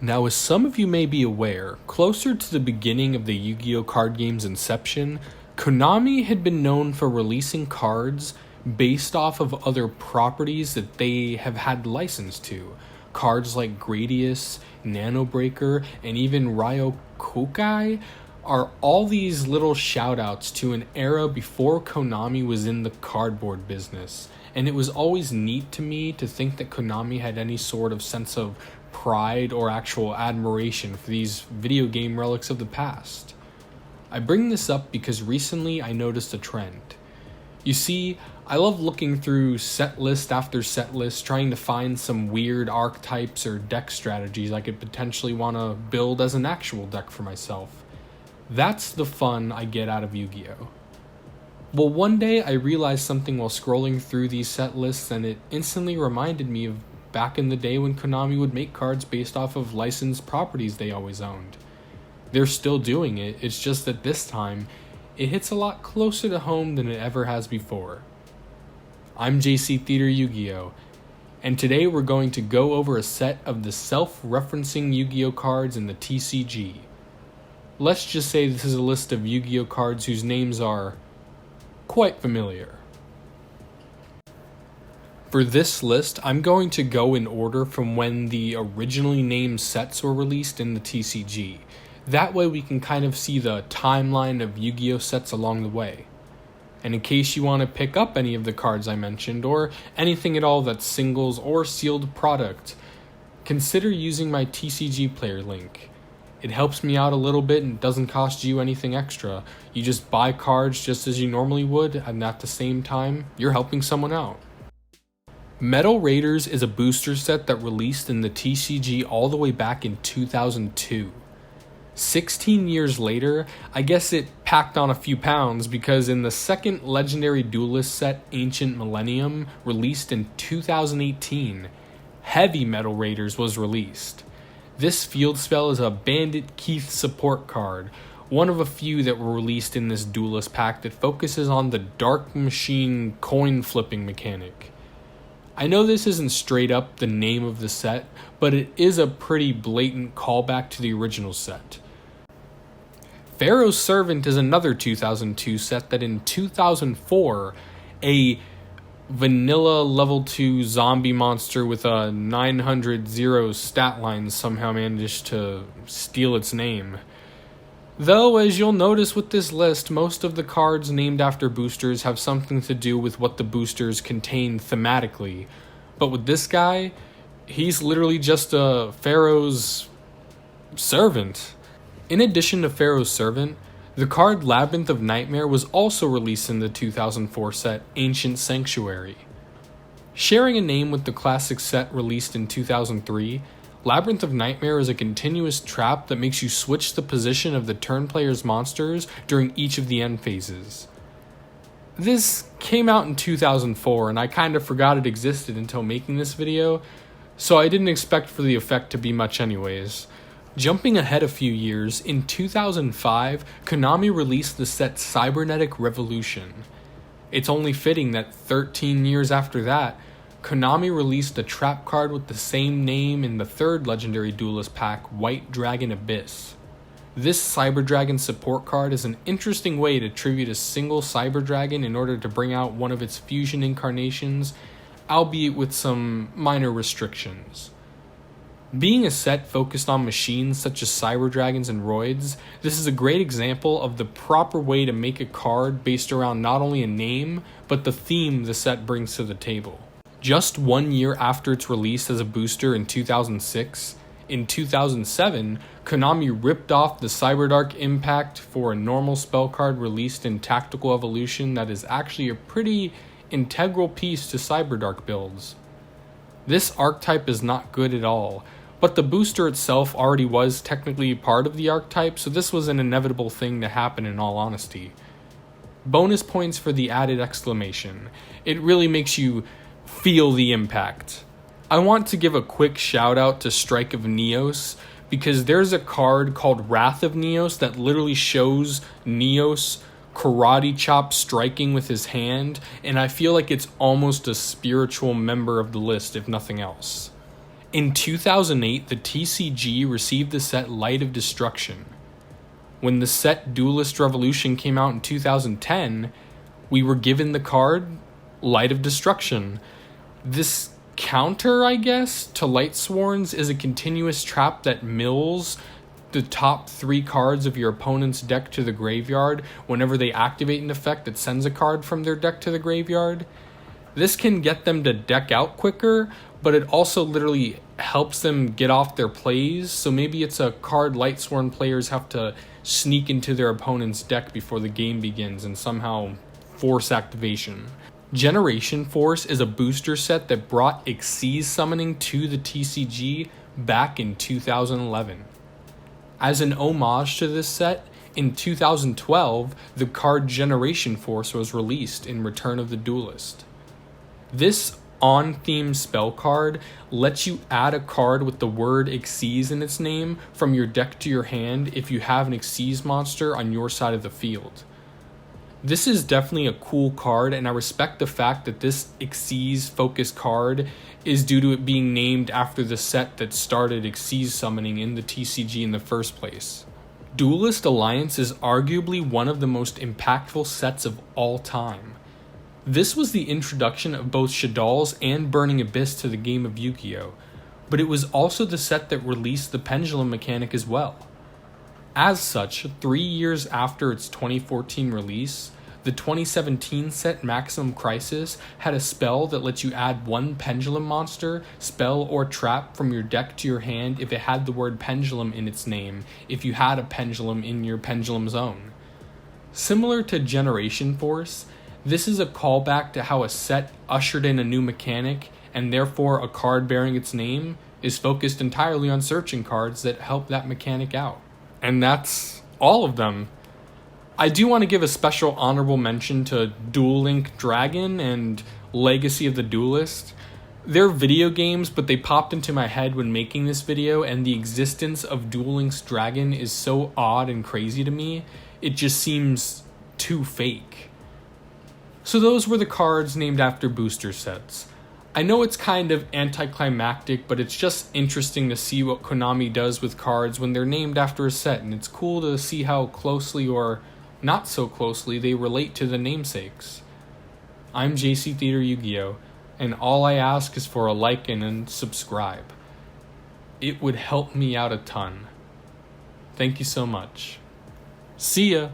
Now, as some of you may be aware, closer to the beginning of the Yu-Gi-Oh! Card game's inception, Konami had been known for releasing cards based off of other properties that they have had license to. Cards like Gradius, Nano Breaker, and even Ryokokai are all these little shoutouts to an era before Konami was in the cardboard business. And it was always neat to me to think that Konami had any sort of sense of pride or actual admiration for these video game relics of the past. I bring this up because recently I noticed a trend. You see, I love looking through set list after set list trying to find some weird archetypes or deck strategies I could potentially want to build as an actual deck for myself. That's the fun I get out of Yu-Gi-Oh! Well, one day I realized something while scrolling through these set lists, and it instantly reminded me of back in the day when Konami would make cards based off of licensed properties they always owned. They're still doing it, it's just that this time, it hits a lot closer to home than it ever has before. I'm JC Theater Yu-Gi-Oh! And today we're going to go over a set of the self-referencing Yu-Gi-Oh! Cards in the TCG. Let's just say this is a list of Yu-Gi-Oh! Cards whose names are quite familiar. For this list, I'm going to go in order from when the originally named sets were released in the TCG. That way we can kind of see the timeline of Yu-Gi-Oh! Sets along the way. And in case you want to pick up any of the cards I mentioned, or anything at all that's singles or sealed product, consider using my TCG player link. It helps me out a little bit and doesn't cost you anything extra. You just buy cards just as you normally would, and at the same time, you're helping someone out. Metal Raiders is a booster set that released in the TCG all the way back in 2002. 16 years later, I guess it packed on a few pounds because in the second legendary duelist set, Ancient Millennium, released in 2018, Heavy Metal Raiders was released. This field spell is a Bandit Keith support card, one of a few that were released in this duelist pack that focuses on the Dark Machine coin flipping mechanic. I know this isn't straight up the name of the set, but it is a pretty blatant callback to the original set. Pharaoh's Servant is another 2002 set that in 2004, a vanilla level 2 zombie monster with a 900 stat line somehow managed to steal its name. Though, as you'll notice with this list, most of the cards named after boosters have something to do with what the boosters contain thematically. But with this guy, he's literally just a Pharaoh's servant. In addition to Pharaoh's Servant, the card Labyrinth of Nightmare was also released in the 2004 set Ancient Sanctuary. Sharing a name with the classic set released in 2003, Labyrinth of Nightmare is a continuous trap that makes you switch the position of the turn player's monsters during each of the end phases. This came out in 2004 and I kind of forgot it existed until making this video, so I didn't expect for the effect to be much anyways. Jumping ahead a few years, in 2005, Konami released the set Cybernetic Revolution. It's only fitting that 13 years after that, Konami released a trap card with the same name in the third legendary duelist pack, White Dragon Abyss. This Cyber Dragon support card is an interesting way to tribute a single Cyber Dragon in order to bring out one of its fusion incarnations, albeit with some minor restrictions. Being a set focused on machines such as Cyber Dragons and Roids, this is a great example of the proper way to make a card based around not only a name, but the theme the set brings to the table. Just 1 year after its release as a booster in 2006, in 2007, Konami ripped off the Cyberdark Impact for a normal spell card released in Tactical Evolution that is actually a pretty integral piece to Cyberdark builds. This archetype is not good at all, but the booster itself already was technically part of the archetype, so this was an inevitable thing to happen in all honesty. Bonus points for the added exclamation. It really makes you feel the impact. I want to give a quick shout out to Strike of Neos, because there's a card called Wrath of Neos that literally shows Neos karate chop striking with his hand, and I feel like it's almost a spiritual member of the list, if nothing else. In 2008, the TCG received the set Light of Destruction. When the set Duelist Revolution came out in 2010, we were given the card Light of Destruction. This counter, I guess, to Lightsworns is a continuous trap that mills the top 3 cards of your opponent's deck to the graveyard whenever they activate an effect that sends a card from their deck to the graveyard. This can get them to deck out quicker, but it also literally helps them get off their plays, so maybe it's a card Lightsworn players have to sneak into their opponent's deck before the game begins and somehow force activation. Generation Force is a booster set that brought Xyz summoning to the TCG back in 2011. As an homage to this set, in 2012, the card Generation Force was released in Return of the Duelist. This on-theme spell card lets you add a card with the word Xyz in its name from your deck to your hand if you have an Xyz monster on your side of the field. This is definitely a cool card, and I respect the fact that this Xyz focused card is due to it being named after the set that started Xyz summoning in the TCG in the first place. Duelist Alliance is arguably one of the most impactful sets of all time. This was the introduction of both Shadal's and Burning Abyss to the game of Yu-Gi-Oh!, but it was also the set that released the pendulum mechanic as well. As such, 3 years after its 2014 release, the 2017 set Maximum Crisis had a spell that lets you add 1 pendulum monster, spell, or trap from your deck to your hand if it had the word pendulum in its name, if you had a pendulum in your pendulum zone. Similar to Generation Force, this is a callback to how a set ushered in a new mechanic, and therefore a card bearing its name is focused entirely on searching cards that help that mechanic out. And that's all of them. I do want to give a special honorable mention to Duel Link Dragon and Legacy of the Duelist. They're video games, but they popped into my head when making this video, and the existence of Duel Link's Dragon is so odd and crazy to me, it just seems too fake. So those were the cards named after booster sets. I know it's kind of anticlimactic, but it's just interesting to see what Konami does with cards when they're named after a set, and it's cool to see how closely or not so closely they relate to the namesakes. I'm JC Theater Yu-Gi-Oh!, and all I ask is for a like and a subscribe. It would help me out a ton. Thank you so much. See ya!